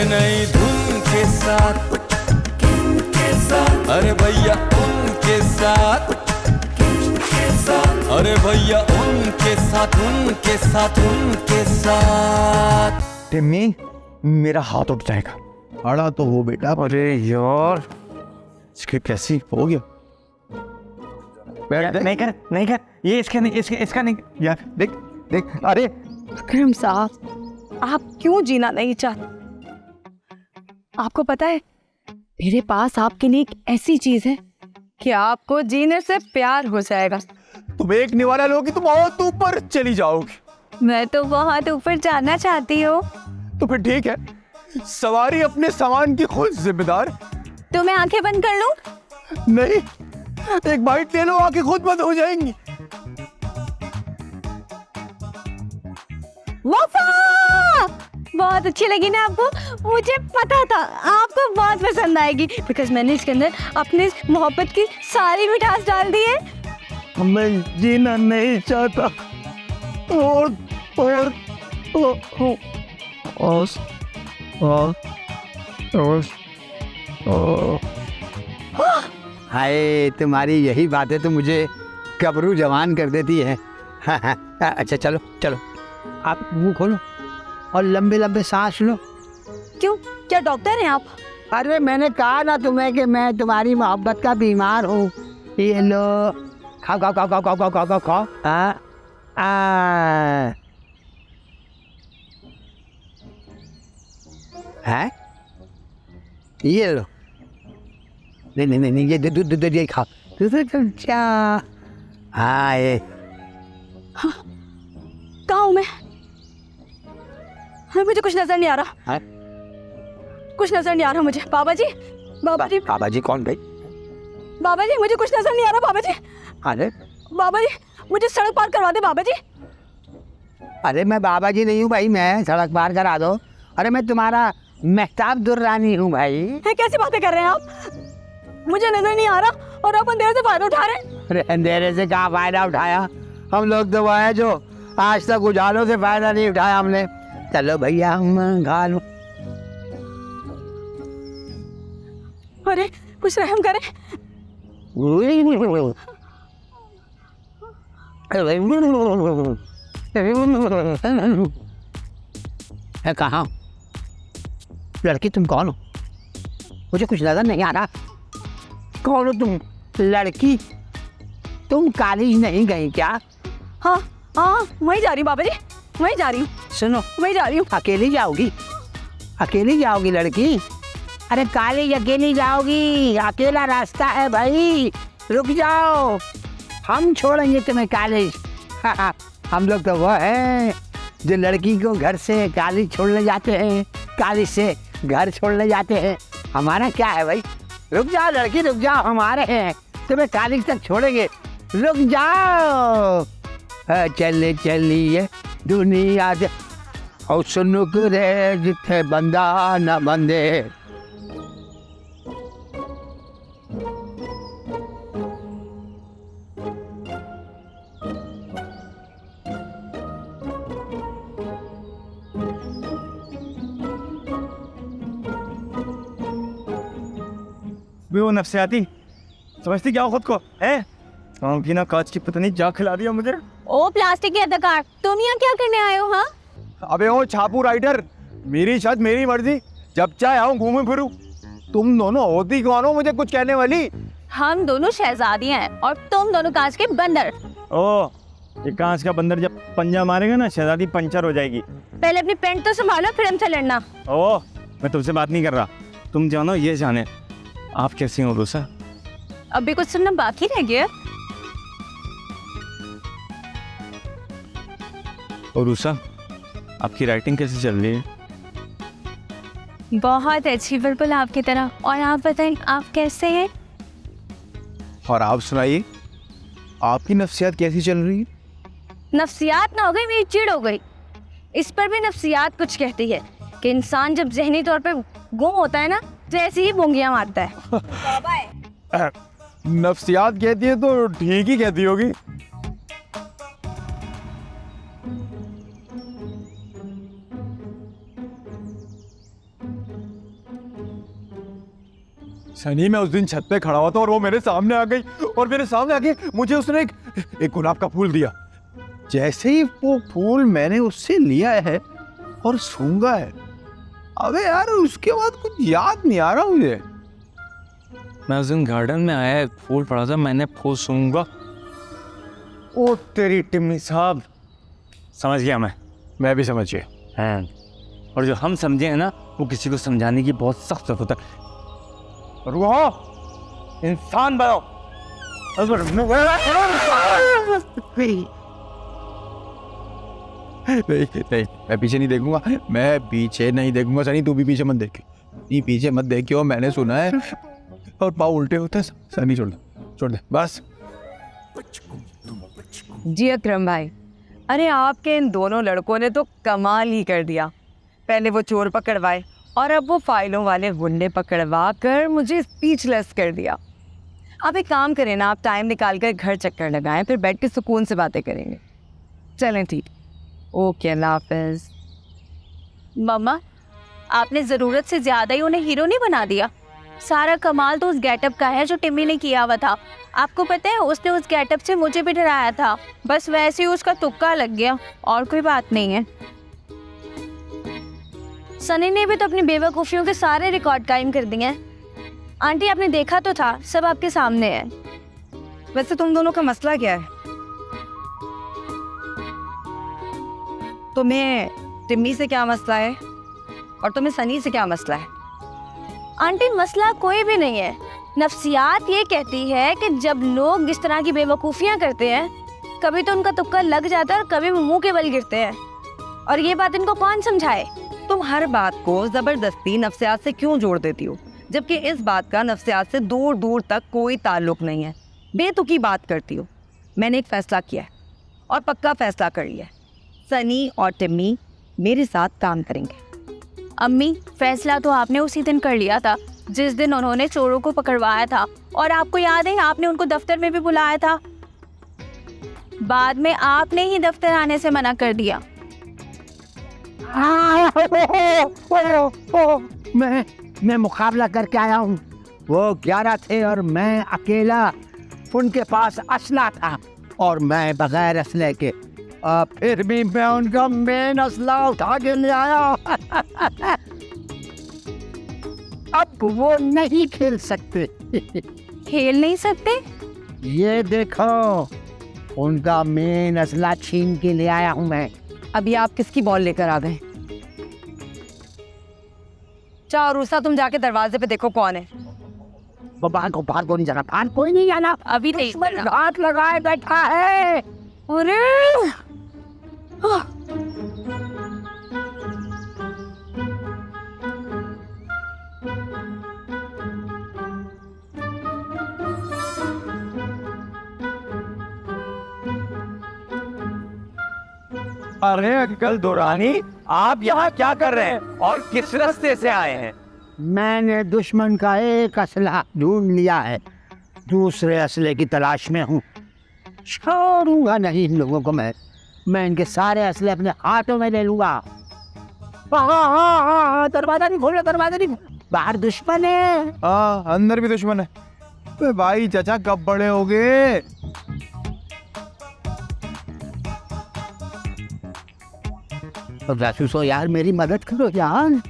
नई धुन के साथ, किनके साथ, अरे भैया उनके साथ, किनके साथ, अरे भैया उनके साथ, उनके साथ, उनके साथ। टिम्मी, मेरा हाथ उठ जाएगा। खड़ा तो हो बेटा। अरे यार, इसके कैसी हो गया? नहीं कर, ये इसका नहीं यार, देख, अरे अकरम साहब, आप क्यों जीना नहीं चाहते? आपको पता है, मेरे पास आपके लिए एक ऐसी चीज है कि आपको जीने से प्यार हो जाएगा। तुम एक निवाला लोगी तो बहुत ऊपर चली जाओगी। मैं तो बहुत ऊपर जाना चाहती हूँ। तो फिर ठीक है, सवारी अपने सामान की खुद जिम्मेदार। तो मैं आंखें बंद कर लूं? नहीं, एक बाइट ले लो, आंखें खुद बंद हो जाएंगी। वफा! बहुत अच्छी लगी ना आपको? मुझे पता था आपको बहुत पसंद आएगी, बिकॉज मैंने इसके अंदर अपनी मोहब्बत की सारी मिठास डाल दी है। मैं जीना नहीं चाहता हाय, तुम्हारी यही बातें तो मुझे कब्रू जवान कर देती है। अच्छा चलो चलो, आप मुंह खोलो और लंबे लंबे सांस लो। क्यों, क्या डॉक्टर हैं आप? अरे मैंने कहा ना तुम्हें कि मैं तुम्हारी मोहब्बत का बीमार हूँ। ये लो, खाओ खाओ खाओ खाओ खाओ खाओ खाओ खाओ खाओ। है ये लो। नहीं नहीं नहीं, ये दूध दूध ये खाओ। अच्छा हाँ, ये कहाँ हूँ मैं? मुझे कुछ नजर नहीं आ रहा। है? कुछ नजर नहीं आ रहा मुझे। बाबा जी, बाबा जी, बाबा जी कौन भाई? बाबा जी, मुझे कुछ नजर नहीं आ रहा। बाबा जी, अरे बाबा जी, मुझे सड़क पार करवा दे बाबा जी। अरे मैं बाबा जी नहीं हूँ भाई, मैं सड़क पार करा दो। अरे मैं तुम्हारा मेहताब दुर्रानी हूँ भाई। है, कैसी बातें कर रहे हैं आप? मुझे नजर नहीं आ रहा और आप अंधेरे से फायदा उठा रहे हैं। अरे अंधेरे से कहाँ फायदा उठाया? हम लोग तो वो है जो आज तक उजालों से फायदा नहीं उठाया हमने। चलो भैया हम खा लो। अरे कुछ रहम करें। कहाँ लड़की, तुम कौन हो? मुझे कुछ नजर नहीं आ रहा। कौन हो तुम? लड़की, तुम कॉलेज नहीं गई क्या? हाँ हाँ, वहीं जा रही हूँ बाबा जी, वहीं जा रही हूँ। सुनो, वहीं जा रही हूँ। अकेली जाओगी? अकेली जाओगी लड़की? अरे कॉलेज अकेली जाओगी? अकेला रास्ता है भाई, रुक जाओ, हम छोड़ेंगे तुम्हें कॉलेज। हम लोग तो वो हैं जो लड़की को घर से कॉलेज छोड़ने जाते हैं, कॉलेज से घर छोड़ने जाते हैं। हमारा क्या है भाई? रुक जाओ लड़की, रुक जाओ, हमारे हैं, तुम्हें कॉलेज तक छोड़ेंगे, रुक जाओ। चले चलिए दुनिया दे और सुनो रे जिथे बंदा न बंदे। वो नफसियाती समझती क्या हो खुद को है? काम की ना कांच की पता नहीं क्या खिला दिया मुझे। ओ प्लास्टिक के अदकार, तुम यहाँ क्या करने आए हो? हाँ, अबे ओ छापू राइटर, मेरी छत मेरी मर्जी, जब चाहे आऊँ घूमूं फिरूं। तुम दोनों होती कौन हो मुझे कुछ कहने वाली? हम दोनों शहजादियाँ हैं और तुम दोनों कांच के बंदर। ओ, ये कांच का बंदर जब पंजा मारेगा ना, शहजादी पंचर हो जाएगी। पहले अपनी पेंट तो संभालो, फिर हमसे लड़ना। ओ, मैं तुमसे बात नहीं कर रहा, तुम जानो ये जाने आप कैसी हो रूसा। अभी कुछ सुनना बाकी रह गया। और रूसा, आपकी राइटिंग कैसे चल रही है? बहुत अच्छी, बिल्कुल आपकी तरह। और आप बताएं, आप कैसे हैं? और आप सुनाइए, आपकी नफ्सियात कैसी चल रही है? नफ्सियात ना हो गई, मेरी चिढ़ हो गई। इस पर भी नफ्सियात कुछ कहती है कि इंसान जब ज़हनी तौर पे गुम होता है ना, तो ऐसी ही बोंगियां मारता है। नफ्सियात कहती है तो ठीक ही कहती होगी। सनी, मैं उस दिन छत पे खड़ा हुआ था और वो मेरे सामने आ गई और मेरे सामने आके मुझे उसने एक गुलाब का फूल दिया। जैसे ही वो फूल मैंने उससे लिया है और सूंघा है, अबे यार उसके बाद कुछ याद नहीं आ रहा मुझे। मैं उस दिन गार्डन में आया, एक फूल पड़ा था, मैंने फूल सूंघा। ओ तेरी टिम्मी साहब, समझ गया मैं भी समझ गया। हैं। और जो हम समझे हैं ना, वो किसी को समझाने की बहुत सख्त जरूरत है। रुको, इंसान बनो। नहीं, मैं पीछे नहीं देखूंगा, मैं पीछे नहीं देखूंगा। सनी तू भी पीछे मत देखी, नहीं पीछे मत देखियो, मैंने सुना है और पाँव उल्टे होते हैं। सनी छोड़ दे बस। जी अकरम भाई, अरे आपके इन दोनों लड़कों ने तो कमाल ही कर दिया। पहले वो चोर पकड़वाए और अब वो फाइलों वाले गुंडे पकड़वा कर मुझे स्पीचलेस कर दिया। आप एक काम करें ना, आप टाइम निकाल कर घर चक्कर लगाएं, फिर बैठ के सुकून से बातें करेंगे। चलें ठीक, ओके, अल्लाह हाफिज़। मम्मा, आपने ज़रूरत से ज़्यादा ही उन्हें हीरो नहीं बना दिया। सारा कमाल तो उस गेटअप का है जो टिम्मी ने किया हुआ था। आपको पता है, उसने उस गेटअप से मुझे भी डराया था, बस वैसे ही उसका तुक्का लग गया, और कोई बात नहीं है। सनी ने भी तो अपनी बेवकूफ़ियों के सारे रिकॉर्ड कायम कर दिए हैं। आंटी, आपने देखा तो था, सब आपके सामने है। वैसे तुम दोनों का मसला क्या है? तुम्हें टिम्मी से क्या मसला है और तुम्हें सनी से क्या मसला है? आंटी, मसला कोई भी नहीं है। नफ्सियात ये कहती है कि जब लोग इस तरह की बेवकूफ़ियाँ करते हैं, कभी तो उनका तुक्का लग जाता है और कभी मुंह के बल गिरते हैं, और ये बात इनको कौन समझाए? तुम हर बात को ज़बरदस्ती नफ्सियात से क्यों जोड़ देती हो, जबकि इस बात का नफ्सियात से दूर दूर तक कोई ताल्लुक नहीं है। बेतुकी बात करती हो। मैंने एक फ़ैसला किया है और पक्का फ़ैसला कर लिया है। सनी और टिम्मी मेरे साथ काम करेंगे। अम्मी, फैसला तो आपने उसी दिन कर लिया था जिस दिन उन्होंने चोरों को पकड़वाया था, और आपको याद है आपने उनको दफ्तर में भी बुलाया था। बाद में आपने ही दफ्तर आने से मना कर दिया। मैं मुकाबला करके आया हूँ। वो 11 थे और मैं अकेला। उनके पास असला था और मैं बगैर असले के, फिर भी मैं उनका मेन असला उठा के ले आया। अब वो नहीं खेल सकते। खेल नहीं सकते? ये देखो, उनका मेन असला छीन के ले आया हूँ मैं। अभी आप किसकी बॉल लेकर आ गए? चाहो रूसा, तुम जाके दरवाजे पे देखो कौन है। बाहर को नहीं जाना, बाहर कोई नहीं जाना। अभी नहीं दुश्मन हाथ लगाए बैठा है। अरे अरे अंकल दुरानी, आप यहाँ क्या कर रहे हैं और किस रास्ते से आए हैं? मैंने दुश्मन का एक असला ढूंढ लिया है, दूसरे असले की तलाश में हूँ। छोड़ूंगा नहीं इन लोगों को। मैं इनके सारे असले अपने हाथों में ले लूंगा। हाँ, दरवाजा नहीं खोलो, दरवाजा नहीं। बाहर दुश्मन है। हाँ, अंदर भी दुश्मन है। अबे भाई चाचा, कब बड़े होगे? तो जासूसो यार, मेरी मदद करो यार।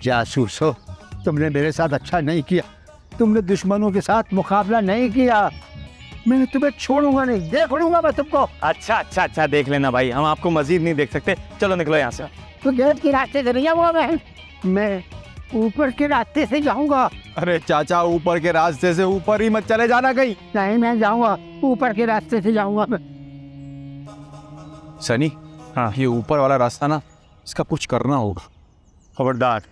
जासूसो, तुमने मेरे साथ अच्छा नहीं किया। तुमने दुश्मनों के साथ मुकाबला नहीं किया। मैं तुम्हें छोड़ूंगा नहीं, देख लूंगा मैं तुमको। अच्छा, देख लेना भाई, हम आपको मजीद नहीं देख सकते। चलो निकलो यहाँ से। तो गेट के रास्ते से नहीं आऊंगा मैं ऊपर के रास्ते से जाऊंगा। अरे चाचा, ऊपर के रास्ते से ऊपर ही मत चले जाना कहीं। नहीं, मैं जाऊंगा, ऊपर के रास्ते से जाऊंगा मैं। सनी, हाँ, ये ऊपर वाला रास्ता ना, इसका कुछ करना होगा। खबरदार,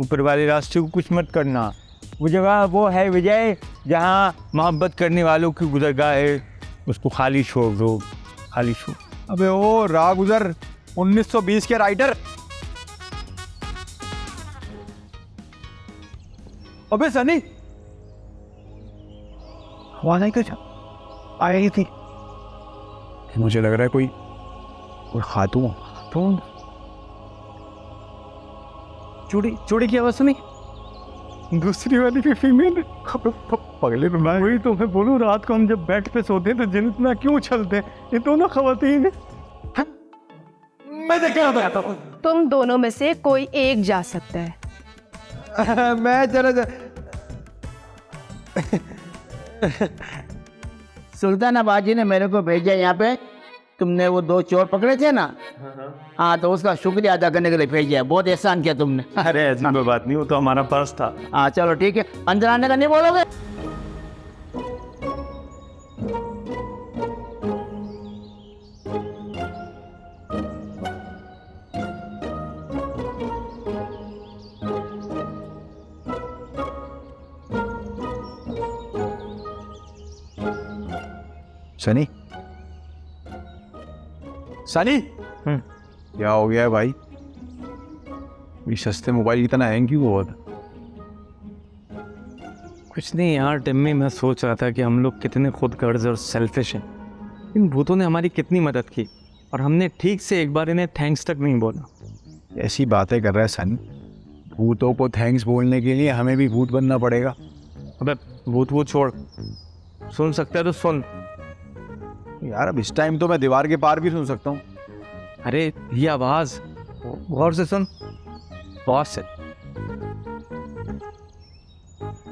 ऊपर वाले रास्ते को कुछ मत करना। वो जगह वो है विजय, जहाँ मोहब्बत करने वालों की गुजरगाह है, उसको खाली छोड़ दो, खाली छोड़। अबे ओ राह गुजर 1920 के राइटर। अबे सनी, आवाज आई कुछ आई थी। मुझे लग रहा है कोई खातून। चूड़ी की आवाज सुनी? दूसरी वाली भी फीमेल। पगले रुलाए। वही तो मैं बोलूं, रात को हम जब बेड पे सोते हैं तो जिन इतना क्यों उछलते हैं? ये दोनों खवातीन हैं। मैं देख रहा था। तुम दोनों में से कोई एक जा सकता है। मैं जरा सुल्तानाबाद जी ने मेरे को भेजा यहाँ पे। तुमने वो 2 चोर पकड़े थे ना, हाँ, तो उसका शुक्रिया अदा करने के लिए भेजा। बहुत एहसान किया तुमने। अरे ऐसी कोई बात नहीं, वो तो हमारा पर्स था। हाँ चलो ठीक है, अंदर आने का नहीं बोलोगे? सनी, सनी, क्या हो गया है भाई? ये सस्ते मोबाइल इतना हैंग क्यों हुआ था? कुछ नहीं यार टिम्मी, मैं सोच रहा था कि हम लोग कितने खुदगर्ज और सेल्फिश हैं। इन भूतों ने हमारी कितनी मदद की और हमने ठीक से एक बार इन्हें थैंक्स तक नहीं बोला। ऐसी बातें कर रहा है सनी। भूतों को थैंक्स बोलने के लिए हमें भी भूत बनना पड़ेगा। अबे भूत वो छोड़, सुन सकते है तो सुन। यार अब इस टाइम तो मैं दीवार के पार भी सुन सकता हूँ। अरे ये आवाज गौर से सुन, गौर से।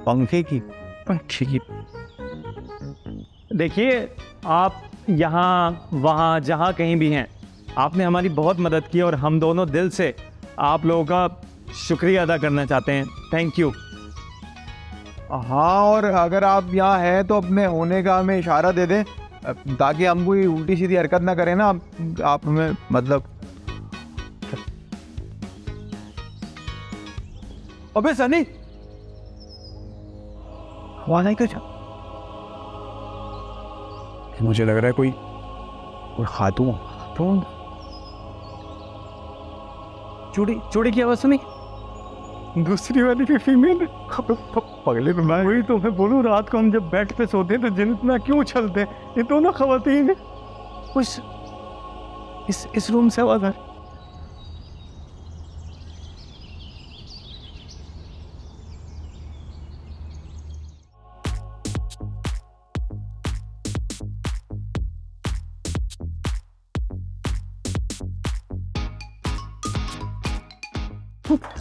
पंखे की? देखिए आप यहाँ वहाँ जहाँ कहीं भी हैं, आपने हमारी बहुत मदद की और हम दोनों दिल से आप लोगों का शुक्रिया अदा करना चाहते हैं। Thank you. हाँ, और अगर आप यहाँ हैं तो अपने होने का हमें इशारा दे दें ताकि हम कोई उल्टी सीधी हरकत ना करें ना। आप हमें मतलब। अबे सनी, आवाज आई कुछ? मुझे लग रहा है कोई खातून। चूड़ी की आवाज सुनी? दूसरी वाली भी फीमेल। पगले रुलाए। वही तो मैं बोलूं, रात को हम जब बेड पे सोते हैं तो जिन इतना क्यों उछलते हैं? ये दोनों खवातीन हैं। कुछ इस रूम से आवाज आ रही।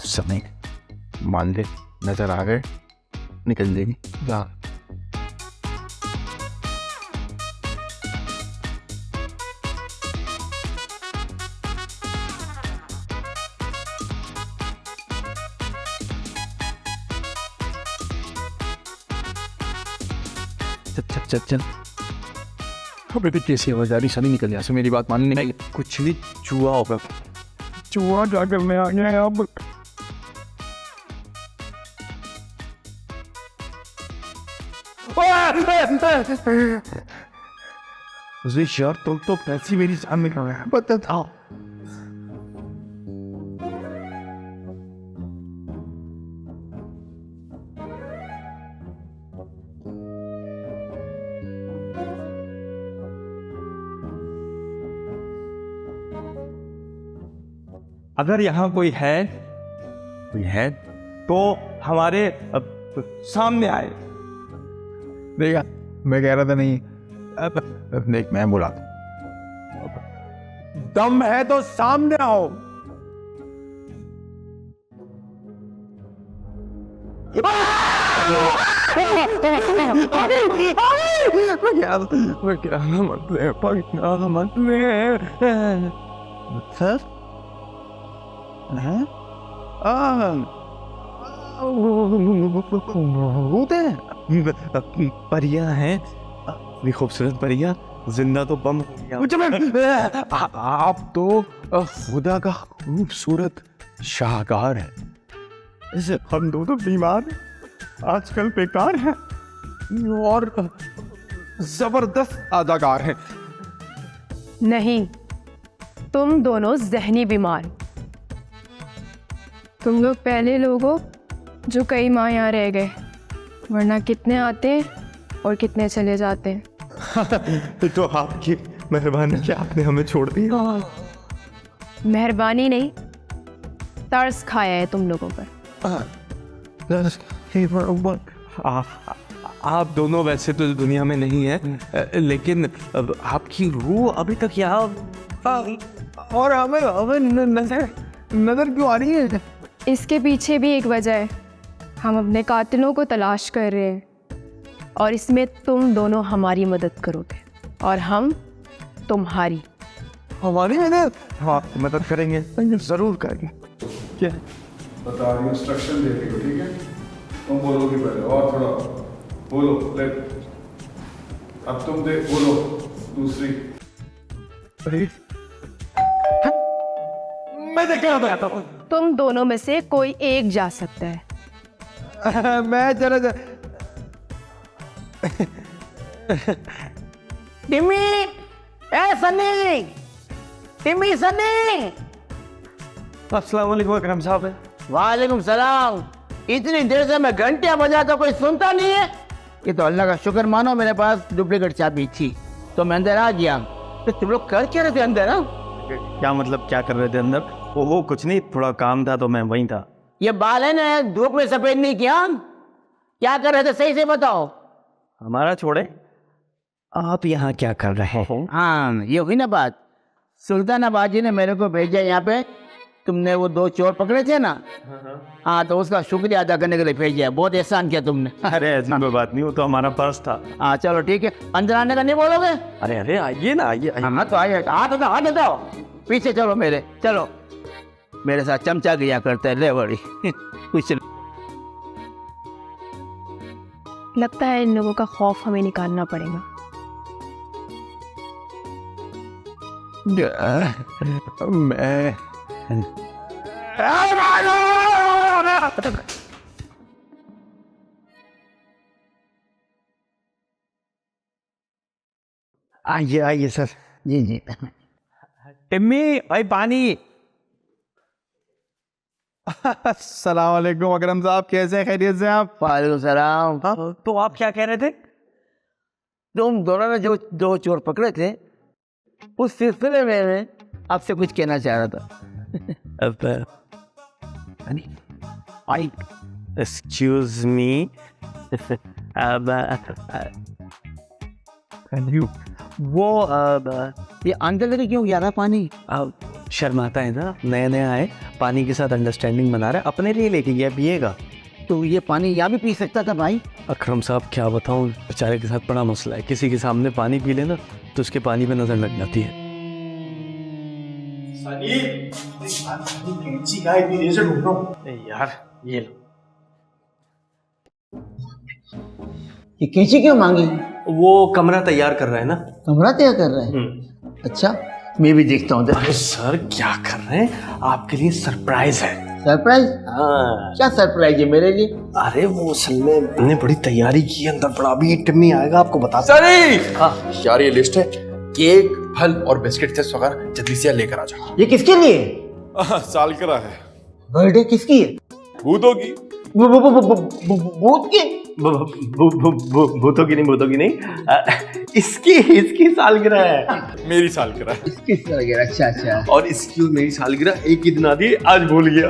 समय मान ले, नजर आ गए, निकल देगी। जा। चल। अबे तो कैसी आवाज आ रही? सनी निकल यहाँ से, मेरी बात मानने नहीं। कुछ भी चूहा होगा। चूहा जाकर मैं आ गया अब। यार तुम तो पैसे मेरी सामने खड़ा है। बता था। अगर यहाँ कोई है तो हमारे सामने आए। देखा, मैं कह रहा था नहीं। अब देख, मैं बोला दम है तो सामने आओ। परियां हैं, खूबसूरत परियां। जिंदा तो बम हो गया। आप तो खुदा का खूबसूरत शाहकार है। हम दोनों बीमार आजकल बेकार हैं और जबरदस्त अदाकार हैं। नहीं, तुम दोनों जहनी बीमार। तुम लोग पहले लोग हो जो कई माह यहाँ रह गए, वरना कितने आते हैं और कितने चले जाते हैं। तो आपकी मेहरबानी कि आपने हमें छोड़ दिया। मेहरबानी नहीं, तर्स खाया है तुम लोगों पर। आप दोनों वैसे तो इस दुनिया में नहीं है, लेकिन आपकी रूह अभी तक यहाँ। और हमें हमें नजर नजर क्यों आ रही है? इसके पीछे भी एक वजह है। हम अपने कातिलों को तलाश कर रहे हैं और इसमें तुम दोनों हमारी मदद करोगे और हम तुम्हारी। हमारी मदद? हाँ, मदद करेंगे, जरूर करेंगे। क्या बता रही इंस्ट्रक्शन दे रही हो, ठीक है? तुम बोलोगी पहले, और थोड़ा बोलो। ले, अब तुम दे बोलो दूसरी। मैं देख रहा था। तुम दोनों में से कोई एक जा सकता है। मैं जरा टिम्मी, ए सन्नी, टिम्मी सन्नी। अस्सलाम वालेकुम अकरम साहब। वालेकुम सलाम। इतनी देर से मैं घंटियां बजाता कोई सुनता नहीं है। ये तो अल्लाह का शुक्र मानो, मेरे पास डुप्लीकेट चाबी थी तो मैं अंदर आ गया। तो तुम लोग कर क्या रहे थे अंदर? ना क्या मतलब क्या कर रहे थे अंदर? वो कुछ नहीं, थोड़ा काम था तो मैं वहीं था। ये बाल है ना धूप में सफेद नहीं किया, क्या कर रहे थे सही से बताओ। हमारा छोड़े, आप यहाँ क्या कर रहे हैं? हाँ ये हुई ना बात। सुल्तानाबाद जी ने मेरे को भेजा यहाँ पे। तुमने वो 2 चोर पकड़े थे ना, हाँ तो उसका शुक्रिया अदा करने के लिए भेजा। बहुत एहसान किया तुमने। अरे ऐसी कोई बात नहीं, वो तो हमारा पर्स था। हाँ चलो ठीक है, अंदर आने का नहीं बोलोगे? अरे अरे आइए ना, आइए। हाँ तो आइए, हाथ दो पीछे चलो मेरे, चलो मेरे साथ चमचा गया करते है ले बड़ी कुछ। लगता है इन लोगों का खौफ हमें निकालना पड़ेगा। मैं आइए आइए सर। जी जी। टिम्मी भाई पानी। अस्सलाम वालेकुम अकरम साहब, कैसे हैं? खैरियत से आप? वालेकुम सलाम। तो आप क्या कह रहे थे? तुम दोनों ने जो 2 चोर पकड़े थे उस सिलसिले में मैं आपसे कुछ कहना चाह रहा था। आई एक्सक्यूज मी। वो ये अंदर लेके क्यों गया था पानी? शर्माता है ना, नया नया है, पानी के साथ अंडरस्टैंडिंग बना रहा है, अपने लिए लेके गया, पिएगा। तो ये पानी यहाँ भी पी सकता था भाई। अकरम साहब क्या बताऊं, बेचारे के साथ बड़ा मसला है। किसी के सामने पानी पी लेना तो उसके पानी पे नजर लग जाती है। यार ये लो। ये कैंची क्यों मांगी? वो कमरा तैयार कर रहा है ना। कमरा तैयार कर रहा है? अच्छा मैं भी देखता हूँ। अरे सर क्या कर रहे हैं, आपके लिए सरप्राइज है। सरप्राइज? हाँ। क्या सरप्राइज है मेरे लिए? अरे वो असल में हमने बड़ी तैयारी की है, अंदर बड़ा भी टिम्मी आएगा आपको बता। यार ये लिस्ट है, केक, फल और बिस्किट थे वगैरह, जल्दी से लेकर आ जाओ। ये किसके लिए? सालगिरह है, बर्थडे किसकी है? भूतों की। भूत की? भूतों की नहीं, इसकी सालगिरह है। मेरी सालगिरह। इसकी सालगिरह? अच्छा अच्छा। और इसकी और मेरी सालगिरह एक ही दिन आती है, आज भूल गया।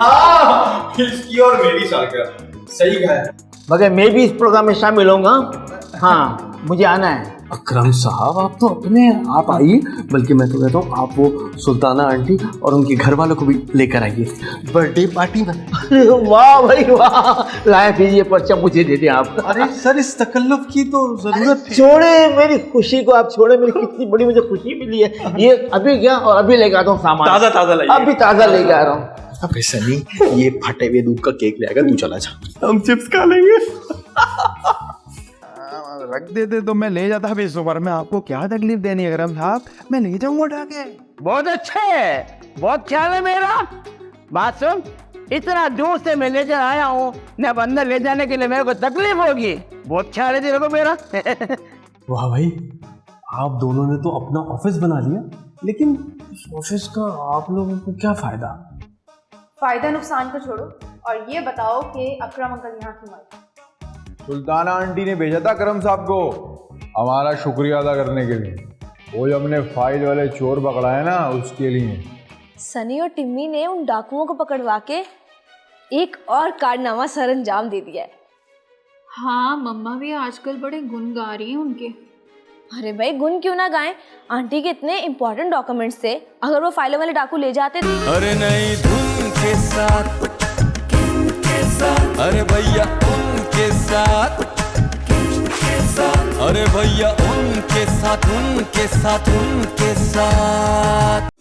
हाँ, इसकी और मेरी सालगिरह, सही कहा है। मगर मैं भी इस प्रोग्राम में शामिल होऊंगा। हाँ मुझे आना है। अकरम साहब आप तो अपने आप आइए, बल्कि मैं तो कहता हूँ आप वो सुल्ताना आंटी और उनके घर वालों को भी लेकर आइए बर्थडे पार्टी में। वाह भाई वाह, लाए फिर ये पर्चा मुझे दे दें आप। अरे सर इस तकल्लुफ की तो जरूरत है। छोड़े मेरी खुशी को, आप छोड़े मेरी कितनी बड़ी मुझे खुशी मिली है। ये अभी गया और अभी लेके आता हूँ सामान। ताज़ा लाइए। अभी ताज़ा लेके आ रहा हूँ। अबे सनी, ये फटे हुए दूध का केक ले आएगा, तू चला जा। हम चिप्स खा लेंगे। रख देते तो मैं ले जाता। इस उम्र में आपको क्या तकलीफ देनी है अकरम साहब, मैं ले जाऊंगा उठा के। बहुत अच्छे है, बहुत ख्याल है मेरा। बात सुन, इतना दूर से मैं लेकर आया हूँ न, अब अंदर ले जाने के लिए मेरे को तकलीफ होगी। बहुत ख्याल है तेरे को मेरा। वाह भाई, आप दोनों ने तो अपना ऑफिस बना लिया, लेकिन इस ऑफिस का आप लोगों को क्या फायदा? फायदा नुकसान को छोड़ो और ये बताओ कि अकरम अंकल यहाँ क्यों आए? सुल्ताना आंटी ने भेजा था करम साहब को हमारा शुक्रिया अदा करने के लिए। वो जो हमने फाइल वाले चोर पकड़ा है ना, उसके लिए। सनी और टिम्मी ने उन डाकुओं को पकड़वा के एक और कारनामा सरअंजाम दे दिया है। हाँ, मम्मा भी आजकल बड़े गुन गा रही हैं उनके। अरे भाई गुन क्यों ना गाएं, आंटी के इतने इंपॉर्टेंट डॉक्यूमेंट्स थे, अगर वो फाइलों वाले डाकू ले जाते अरे नहीं धुन के साथ, अरे भैया उनके साथ, अरे भैया उनके साथ, उनके साथ, उनके साथ।